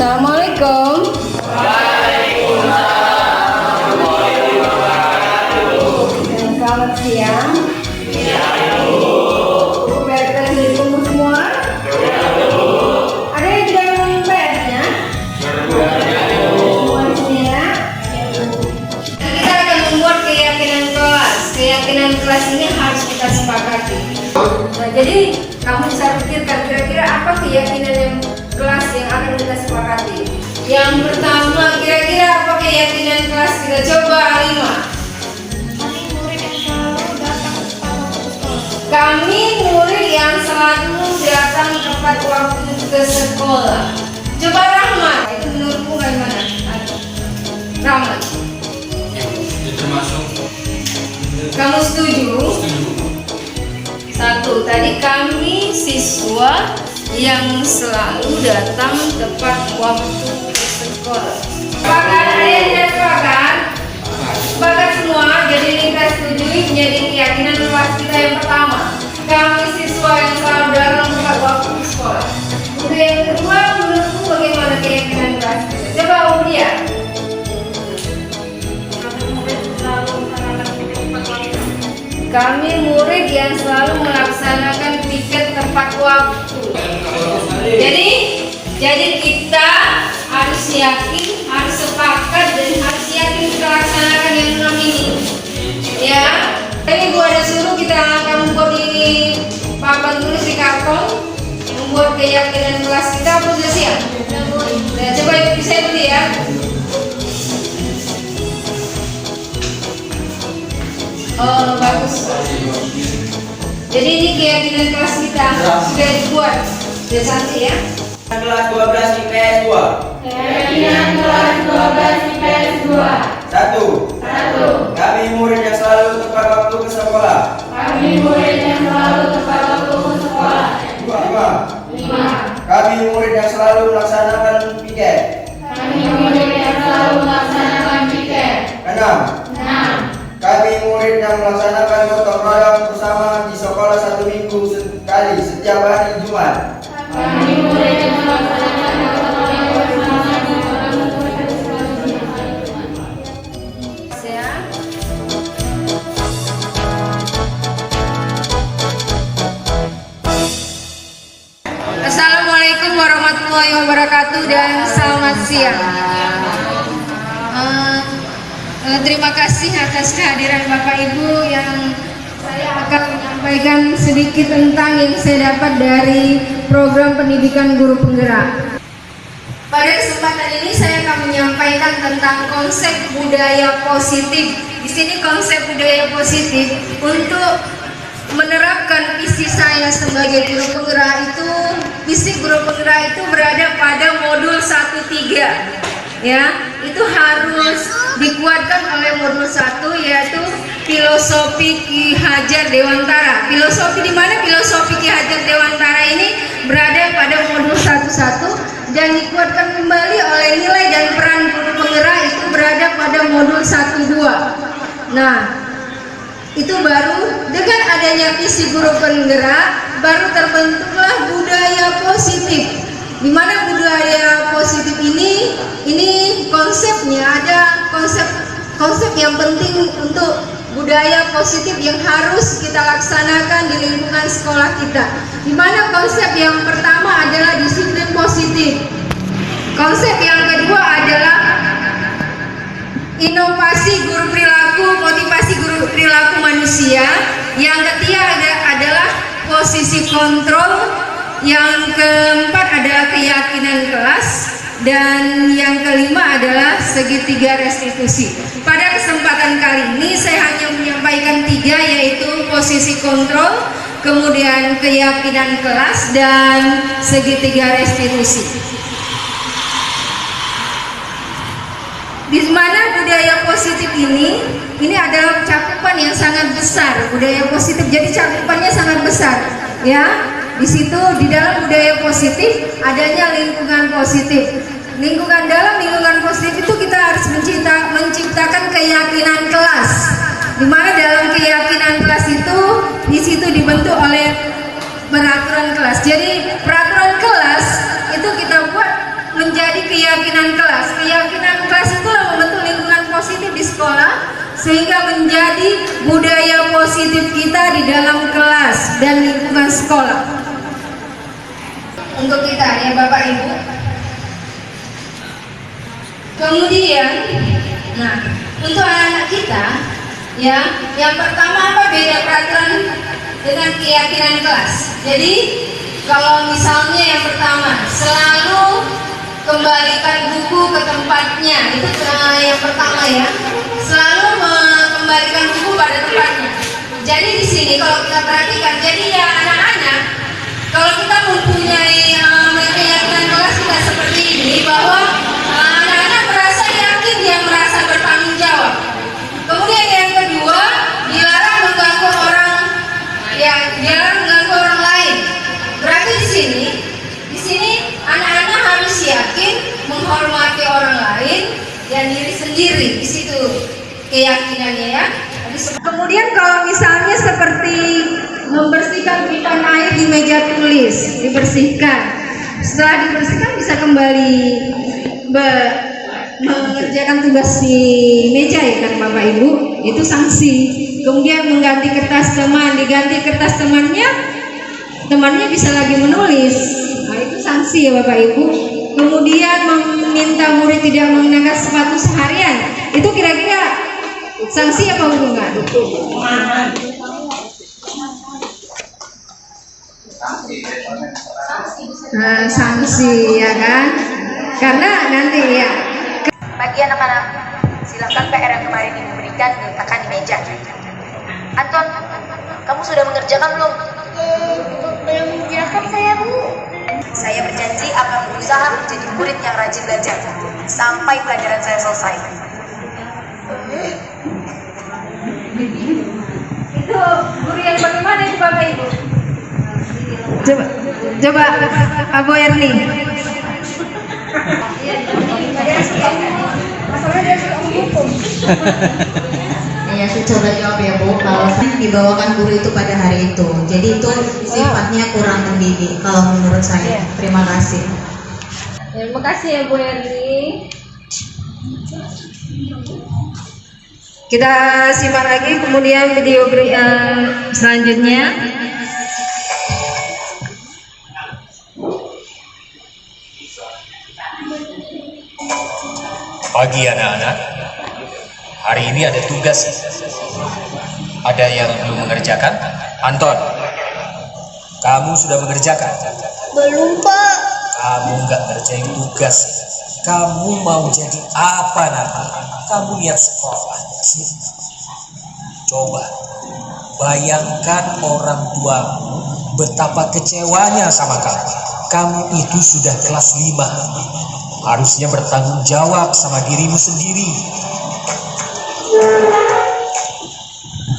Assalamualaikum. Waalaikumsalam. Selamat siang. Baik, ditunggu semua. Ada yang tidak minum PR-nya? Semuanya. Kita akan membuat keyakinan kelas. Keyakinan kelas ini harus kita sepakati. Nah, jadi kamu bisa pikirkan kira-kira apa keyakinan yang kelas yang akan kita sepakati. Yang pertama, kira-kira apa keyakinan kelas kita? Coba Alima. Kami murid yang selalu datang tepat waktu ke sekolah. Coba Rahmat, itu menurutmu bagaimana? Rahmat. Itu termasuk. Kamu setuju? Satu, tadi kami siswa yang selalu datang tepat waktu ke sekolah. Sepakat, ada yang tidak sepakat? Sepakat semua, jadi kita setujui menjadi keyakinan kelas kita yang pertama. Kami siswa yang selalu datang tepat waktu ke sekolah. Untuk yang kedua, menurutku bagaimana keyakinan kelas kita? Coba Udia. Kami murid yang selalu melaksanakan piket tepat waktu. Jadi kita harus yakin, harus sepakat dan harus yakin kita laksanakan yang 6 ini. Ya. Ini gua ada suruh kita akan membuat di papan tulis di karton, membuat keyakinan kelas kita. Apa sudah siap? Nah, coba ikuti saya dulu ya. Oh, bagus. Jadi ini keyakinan kelas kita sudah dibuat. Sudah cantik ya. Kelas 12 IPS 2. Keyakinan kelas 12 IPS 2. 1. Kami murid yang selalu tepat waktu ke sekolah. Kami murid yang selalu tepat waktu ke sekolah. 5. Kami murid yang selalu melaksanakan piket. Kami murid yang selalu melaksanakan piket. 6. Kami murid yang melaksanakan gotong royong bersama di sekolah 1 minggu sekali setiap hari Jumat. Kami murid yang melaksanakan gotong royong bersama di sekolah 1 minggu sekali setiap hari. Assalamualaikum warahmatullahi wabarakatuh dan selamat siang. Terima kasih atas kehadiran Bapak Ibu yang saya akan menyampaikan sedikit tentang yang saya dapat dari program pendidikan guru penggerak. Pada kesempatan ini saya akan menyampaikan tentang konsep budaya positif. Di sini konsep budaya positif untuk menerapkan visi saya sebagai guru penggerak itu, visi guru penggerak itu berada pada modul 1-3. Ya, itu harus dikuatkan oleh modul 1 yaitu filosofi Ki Hajar Dewantara. Filosofi di mana filosofi Ki Hajar Dewantara ini berada pada modul 1-1 dan dikuatkan kembali oleh nilai dan peran guru penggerak itu berada pada modul 1-2. Nah, itu baru dengan adanya visi guru penggerak baru terbentuklah budaya positif. Di mana budaya positif ini konsepnya ada konsep yang penting untuk budaya positif yang harus kita laksanakan di lingkungan sekolah kita. Di mana konsep yang pertama adalah disiplin positif. Konsep yang kedua adalah inovasi guru perilaku, motivasi guru perilaku manusia. Yang ketiga adalah posisi kontrol. Yang keempat adalah keyakinan kelas. Dan yang kelima adalah segitiga restitusi. Pada kesempatan kali ini saya hanya menyampaikan 3, yaitu posisi kontrol, kemudian keyakinan kelas, dan segitiga restitusi. Di mana budaya positif ini adalah cakupan yang sangat besar. Budaya positif, jadi cakupannya sangat besar, ya. Di situ di dalam budaya positif adanya lingkungan positif. Dalam lingkungan positif itu kita harus menciptakan keyakinan kelas. Di mana dalam keyakinan kelas itu di situ dibentuk oleh peraturan kelas. Jadi peraturan kelas itu kita buat menjadi keyakinan kelas. Keyakinan kelas itulah membentuk lingkungan positif di sekolah sehingga menjadi budaya positif kita di dalam kelas dan lingkungan sekolah. Untuk kita ya Bapak Ibu. Kemudian, nah untuk anak-anak kita, ya yang pertama apa beda peraturan dengan keyakinan kelas. Jadi kalau misalnya yang pertama selalu kembalikan buku ke tempatnya, itu yang pertama ya, selalu mengembalikan buku pada tempatnya. Jadi di sini kalau kita perhatikan, jadi ya anak-anak, kalau kita mempunyai keyakinan kelas kita seperti ini, bahwa anak-anak merasa yakin, dia merasa bertanggung jawab. Kemudian yang kedua, dilarang mengganggu orang, ya dilarang mengganggu orang lain. Berarti di sini anak-anak harus yakin menghormati orang lain dan diri sendiri. Di situ keyakinannya ya. Kemudian kalau misalnya seperti membersihkan pipa air di meja tulis, dibersihkan. Setelah dibersihkan bisa kembali mengerjakan tugas di meja ya kan Bapak Ibu, itu sanksi. Kemudian mengganti kertas teman, diganti kertas temannya bisa lagi menulis, nah itu sanksi ya Bapak Ibu. Kemudian meminta murid tidak mengenakan sepatu seharian, itu kira-kira sanksi apa hubungan? Nah, sanksi ya kan, karena nanti ya. Bagi anak-anak, silakan PR yang kemarin diberikan diletakkan di meja. Anton, kamu sudah mengerjakan belum? Belum mengerjakan saya, Bu. Saya berjanji akan berusaha menjadi murid yang rajin belajar sampai pelajaran saya selesai. Itu guru yang bagaimana itu Bapak Ibu? Coba Abu Erni. Iya, saya coba jawab ya Bu. Kalau dibawakan guru itu pada hari itu, jadi itu sifatnya kurang mendidik kalau menurut saya. Terima kasih. Terima kasih ya Bu Erni. Kita simak lagi kemudian video selanjutnya. Pagi anak-anak, hari ini ada tugas. Ada yang belum mengerjakan? Anton, kamu sudah mengerjakan? Belum, Pak. Kamu nggak ngerjain tugas. Kamu mau jadi apa nanti? Kamu lihat sekolah sih. Coba bayangkan orang tuamu betapa kecewanya sama kamu. Kamu itu sudah kelas 5. Harusnya bertanggung jawab sama dirimu sendiri.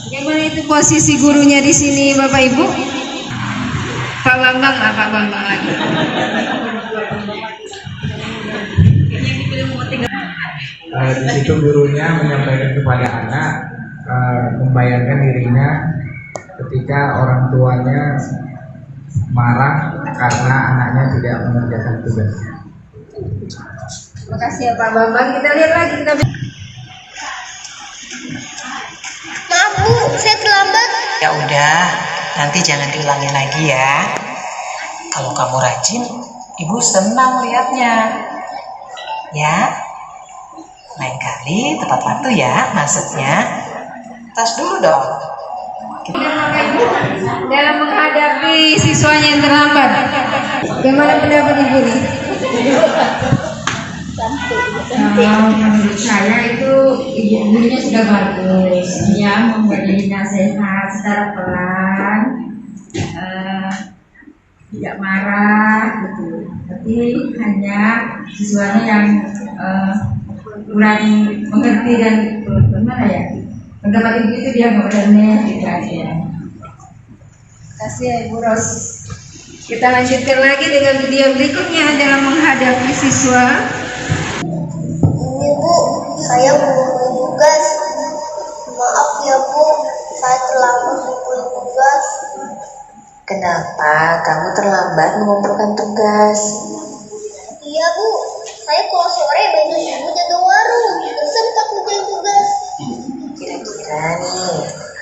Bagaimana itu posisi gurunya di sini Bapak Ibu? Pak Bambang lagi. Di situ gurunya menyampaikan kepada anak, membayangkan dirinya ketika orang tuanya marah karena anaknya tidak mengerjakan tugas. Terima kasih ya Pak Bambang. Kita lihat lagi. Maaf, Bu, saya terlambat. Ya udah, nanti jangan diulangi lagi ya. Kalau kamu rajin, Ibu senang lihatnya. Ya, lain kali tepat waktu ya masuknya. Tas dulu dong. Dalam menghadapi siswanya yang terlambat, bagaimana pendapat Ibu nih? Menurut saya itu ibu-ibunya sudah bagus, dia memberi nasihat secara pelan, tidak marah gitu. Tapi hanya siswanya yang kurang mengerti dan bagaimana ya, pendapat ibu itu dia nggak berani tidak aja. Kasih ya Ibu Ros. Kita lanjutkan lagi dengan video berikutnya dalam menghadapi siswa. Ini, Bu, saya mengumpulkan tugas. Maaf ya, Bu, saya terlambat mengumpulkan tugas. Kenapa kamu terlambat mengumpulkan tugas? Iya, Bu, saya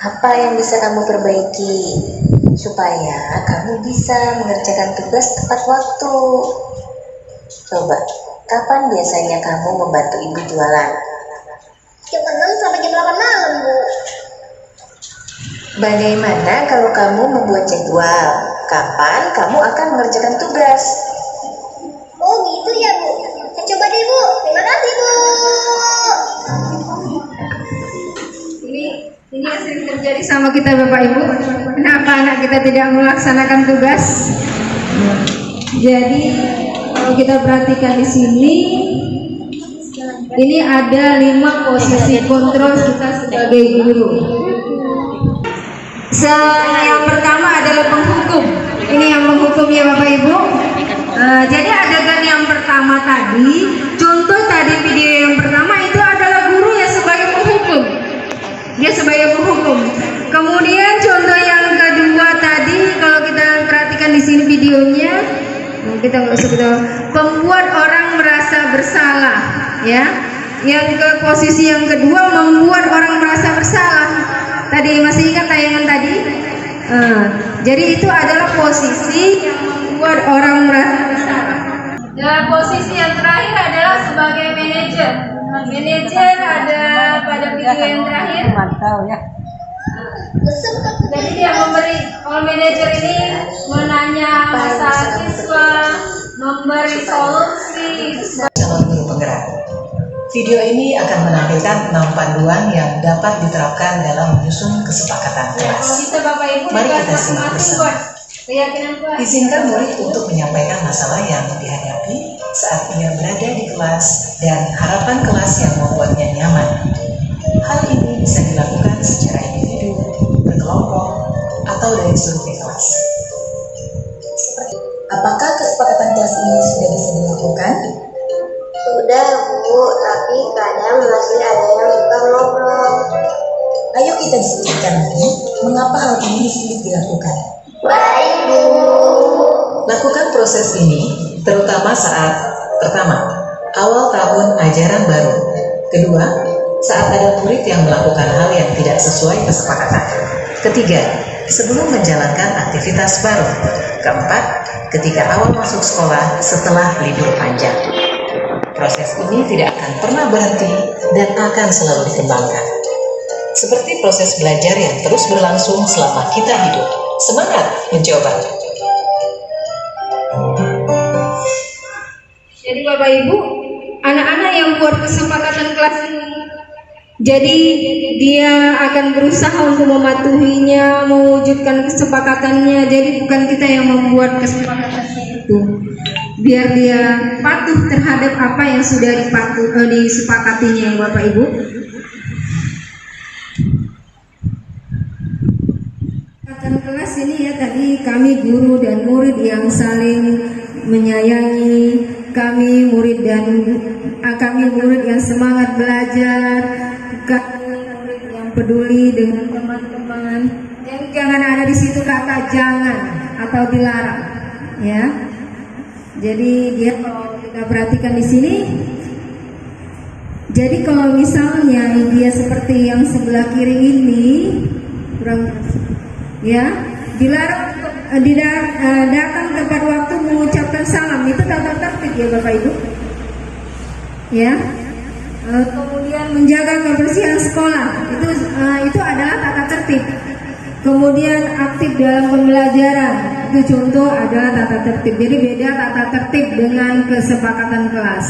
Apa yang bisa kamu perbaiki supaya kamu bisa mengerjakan tugas tepat waktu? Coba, kapan biasanya kamu membantu ibu jualan? Jam 6 sampai jam 8 malam, Bu. Bagaimana kalau kamu membuat jadwal? Kapan kamu akan mengerjakan tugas? Oh gitu ya, Bu. Saya coba deh, Bu. Terima kasih, Bu. Ini yang sering terjadi sama kita Bapak Ibu. Kenapa anak kita tidak melaksanakan tugas? Jadi kalau kita perhatikan di sini, ini ada 5 posisi kontrol kita sebagai guru. Yang pertama adalah penghukum. Ini yang menghukum ya Bapak Ibu. Jadi adegan yang pertama tadi, contoh tadi video yang pertama itu adalah guru yang sebagai penghukum. Dia sebagai penghukum. Kemudian contoh yang kedua tadi, kalau kita perhatikan di sini videonya, kita nggak usah kita pembuat orang merasa bersalah, ya. Yang ke posisi yang kedua membuat orang merasa bersalah. Tadi masih ingat tayangan tadi? Jadi itu adalah posisi yang membuat orang merasa bersalah. Dan posisi yang terakhir adalah sebagai manajer. Manajer ada pada video yang terakhir. Mantap ya. Jadi dia memberi, manajer ini menanya masalah siswa, memberi solusi. Calon guru penggerak. Video ini akan menampilkan 6 panduan yang dapat diterapkan dalam menyusun kesepakatan kelas. Mari kita simak bersama. Izinkan murid untuk menyampaikan masalah yang dihadapi saat ia berada di kelas dan harapan kelas yang membuatnya nyaman. Hal ini bisa dilakukan secara individu, berkelompok, atau dari seluruh kelas. Apakah kesepakatan kelas ini sudah bisa dilakukan? Sudah, Bu, tapi kadang masih ada yang suka ngobrol. Ayo kita diskusikan lagi mengapa hal ini sulit dilakukan. Baik, Bu. Lakukan proses ini terutama saat pertama, awal tahun ajaran baru. Kedua, saat ada murid yang melakukan hal yang tidak sesuai kesepakatan. Ketiga, sebelum menjalankan aktivitas baru. Keempat, ketika awal masuk sekolah setelah libur panjang. Proses ini tidak akan pernah berhenti dan akan selalu dikembangkan. Seperti proses belajar yang terus berlangsung selama kita hidup. Semangat mencoba! Jadi Bapak Ibu, anak-anak yang buat kesepakatan kelas ini, jadi dia akan berusaha untuk mematuhinya, mewujudkan kesepakatannya. Jadi bukan kita yang membuat kesepakatannya itu, biar dia patuh terhadap apa yang sudah disepakatinya, Bapak Ibu. Kesepakatan kelas ini ya tadi kami guru dan murid yang saling menyayangi, kami murid yang semangat belajar, kami murid yang peduli dengan teman-teman. Yang jangan ada di situ kata jangan atau dilarang, ya. Jadi dia kalau kita perhatikan di sini, jadi kalau misalnya dia seperti yang sebelah kiri ini, kurang, ya, dilarang datang tepat waktu mengucapkan salam, itu tata tertib ya Bapak Ibu, ya. Kemudian menjaga kebersihan sekolah, itu adalah tata tertib. Kemudian aktif dalam pembelajaran, itu contoh adalah tata tertib. Jadi beda tata tertib dengan kesepakatan kelas.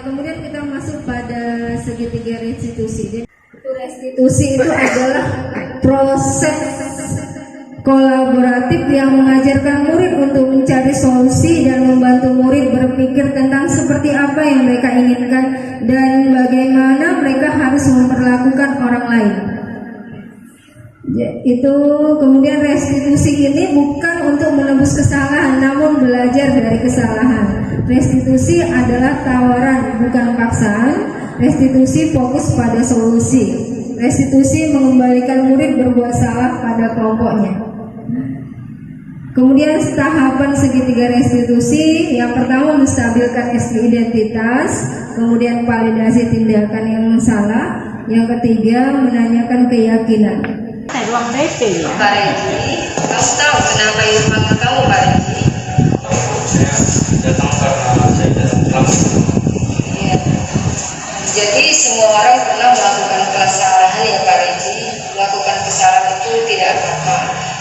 Kemudian kita masuk pada segitiga restitusi. Restitusi itu adalah proses kolaboratif yang mengajarkan murid untuk mencari solusi dan membantu murid berpikir tentang seperti apa yang mereka inginkan dan bagaimana mereka harus memperlakukan orang lain. Itu kemudian restitusi ini bukan untuk menebus kesalahan, namun belajar dari kesalahan. Restitusi adalah tawaran, bukan paksaan. Restitusi fokus pada solusi. Restitusi mengembalikan murid berbuat salah pada kelompoknya. Kemudian tahapan segitiga restitusi, yang pertama menstabilkan identitas, kemudian validasi tindakan yang salah, yang ketiga menanyakan keyakinan. Ruang PP ya. Pak Reji, kamu tahu kenapa ibu panggil kamu Pak Reji? Saya datang karena saya datang kelas. Iya. Jadi semua orang pernah melakukan kesalahan ya Pak Reji. Melakukan kesalahan itu tidak apa-apa.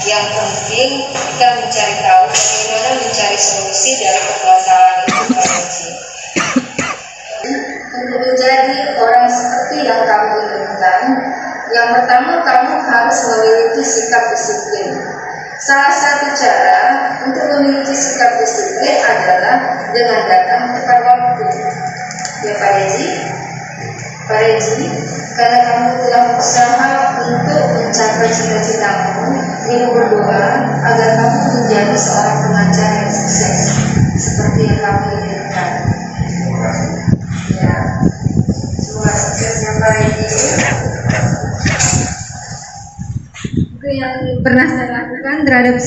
Yang penting kita mencari tahu bagaimana mencari solusi dari kesalahan itu Pak Reji. Untuk menjadi orang seperti yang kamu inginkan, yang pertama kamu harus memiliki sikap disiplin. Salah satu cara untuk memiliki sikap disiplin adalah dengan datang tepat waktu. Ya Pak Reji, karena kamu telah berusaha untuk mencapai cita-citamu, ibu berdoa agar kamu menjadi seorang pengajar yang sukses seperti yang kamu inginkan. Ya, semoga suksesnya Pak Reji. Itu yang pernah saya lakukan terhadap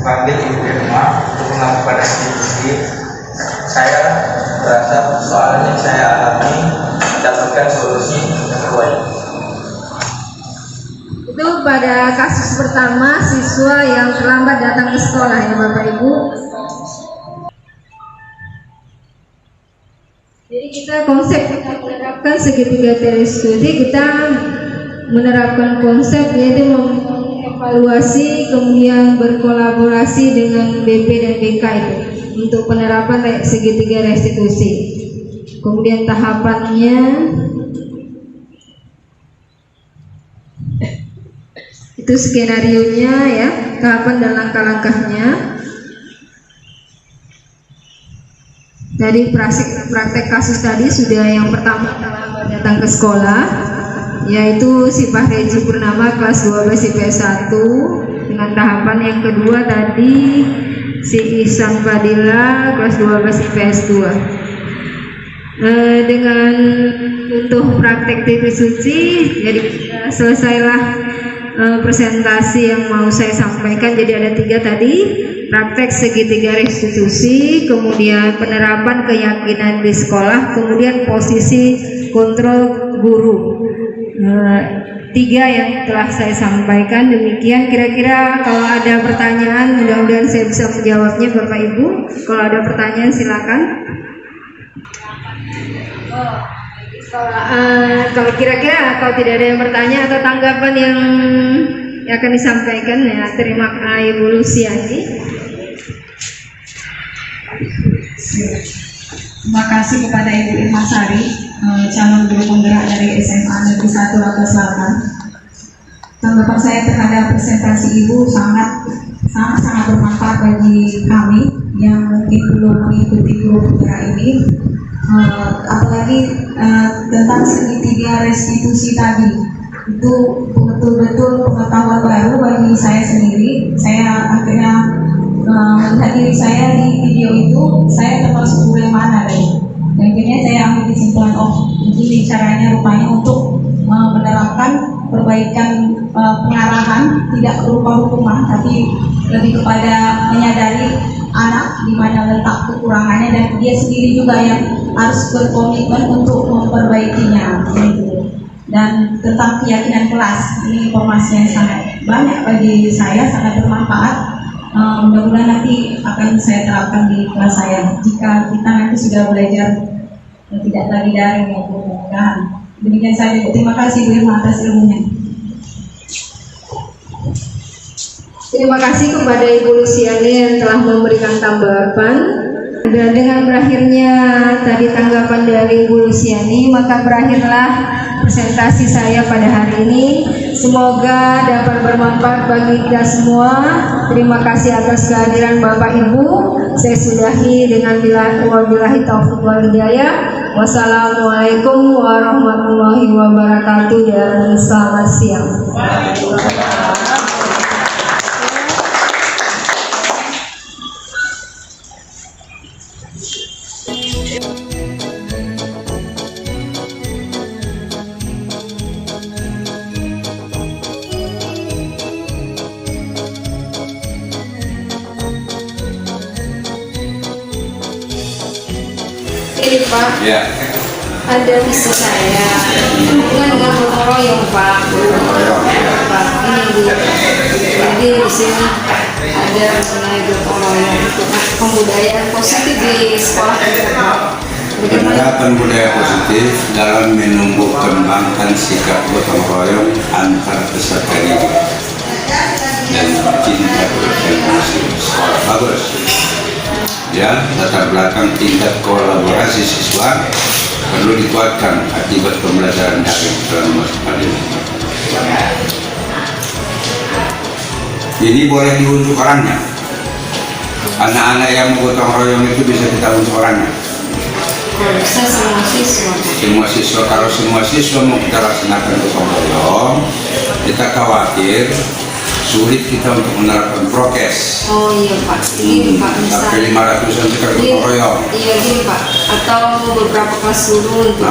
Panggil ibu di rumah untuk melakukan restitusi. Saya merasa soal yang saya alami mendapatkan solusi yang terbaik. itu pada kasus pertama siswa yang terlambat datang ke sekolah ya Bapak Ibu. Jadi kita menerapkan segitiga restitusi, kita menerapkan konsep yaitu mengevaluasi kemudian berkolaborasi dengan BP dan BK itu untuk penerapan segitiga restitusi. Kemudian tahapannya itu skenarionya ya, tahapan dan langkah-langkahnya. Tadi praktek kasus tadi sudah yang pertama datang ke sekolah, yaitu si Pak Reji Purnama kelas 12 IPS 1, dengan tahapan yang kedua tadi si Ihsan Fadila kelas 12 IPS 2. Dengan untuk praktek restitusi, jadi selesailah presentasi yang mau saya sampaikan. Jadi ada 3 tadi, praktek segitiga restitusi, kemudian penerapan keyakinan di sekolah, kemudian posisi kontrol guru. 3 yang telah saya sampaikan. Demikian kira-kira. Kalau ada pertanyaan mudah-mudahan saya bisa menjawabnya Bapak Ibu. Kalau ada pertanyaan silakan. Kalau kira-kira kalau tidak ada yang bertanya atau tanggapan yang akan disampaikan ya, terima kasih Ibu Luciani. Terima kasih kepada Ibu Irma Sari, calon guru penggerak dari SMA Negeri 1 Raga Selatan. Tanggapan saya terhadap presentasi Ibu sangat bermanfaat bagi kami yang mungkin belum mengikuti guru penggerak ini. Apalagi tentang segitiga restitusi tadi, itu betul-betul pengetahuan baru bagi saya sendiri. Saya akhirnya melihat diri saya di video itu, saya termasuk guru yang mana dan akhirnya saya ambil kesimpulan, begini caranya rupanya untuk menerapkan perbaikan pengarahan, tidak berupa hukuman tapi lebih kepada menyadari anak di mana letak kekurangannya dan dia sendiri juga yang harus berkomitmen untuk memperbaikinya gitu. Dan tentang keyakinan kelas, ini informasi yang sangat banyak bagi saya, sangat bermanfaat. Mudah-mudahan nanti akan saya terapkan di kelas saya jika kita nanti sudah belajar tidak lagi daring maupun mudah-mudahan. Demikian saja. Terima kasih Bu Irma atas ilmunya. Terima kasih kepada Ibu Luciani yang telah memberikan tanggapan. Dan dengan berakhirnya tadi tanggapan dari Ibu Luciani, maka berakhirlah presentasi saya pada hari ini. Semoga dapat bermanfaat bagi kita semua. Terima kasih atas kehadiran Bapak Ibu. Saya sudahi dengan wabillahi taufiq wal hidayah. Wassalamualaikum warahmatullahi wabarakatuh dan selamat siang. Pak. Ya. Ada istri saya hubungan dengan gotong royong Pak. Pak ini jadi di sini ada mengenai gotong royong untuk pembudayaan positif di sekolah kita Pak. Penerapan budaya positif dalam menumbuh kembangkan sikap gotong royong antar peserta didik dan cinta berkolaborasi sekolah bagus. Ya, latar belakang tingkat kolaborasi siswa perlu dikuatkan akibat pembelajaran daring dalam masa pandemi. Ini boleh diunjuk orangnya. Anak-anak yang gotong royong itu bisa kita unjuk orangnya. Kalau bisa semua siswa. Semua siswa, kalau semua siswa mau kita laksanakan gotong royong, kita khawatir sulit kita untuk menerapkan prokes. Oh iya Pak, gini Pak, Sampai misalnya 500-an kita gotong royong. Iya gini Pak, atau beberapa kelas dulu untuk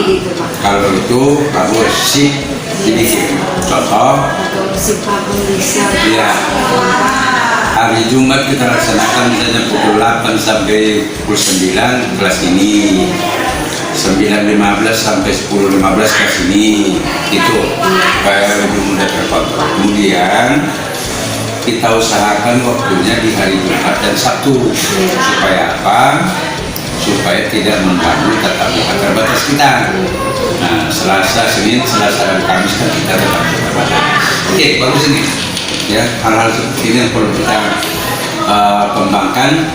gitu Pak. Kalau itu bagus sih dibikin. Contoh, Atau siapapun bisa. ya, hari Jumat kita laksanakan misalnya pukul 8 sampai pukul 9 kelas ini, 9.15 sampai 10.15 kelas ini, itu supaya lebih mudah terkontrol. Kemudian kita usahakan waktunya di hari Jumat dan Sabtu, supaya apa? Supaya tidak mengganggu tatap muka terbatas kita. Nah, Selasa, Senin, Selasa dan Kamis kan kita tetap terbatas. Oke, bagus ini. Ya, hal-hal seperti ini yang perlu kita kembangkan,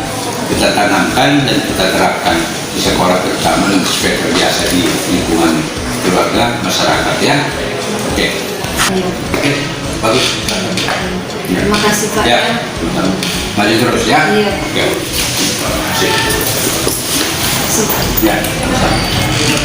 kita tanamkan dan kita terapkan di sekolah terutama supaya terbiasa di lingkungan keluarga masyarakat ya. Oke. Oke, bagus. Terima kasih Pak. Ya, maju terus ya. Iya. Oke. Sip. Ya, sama-sama.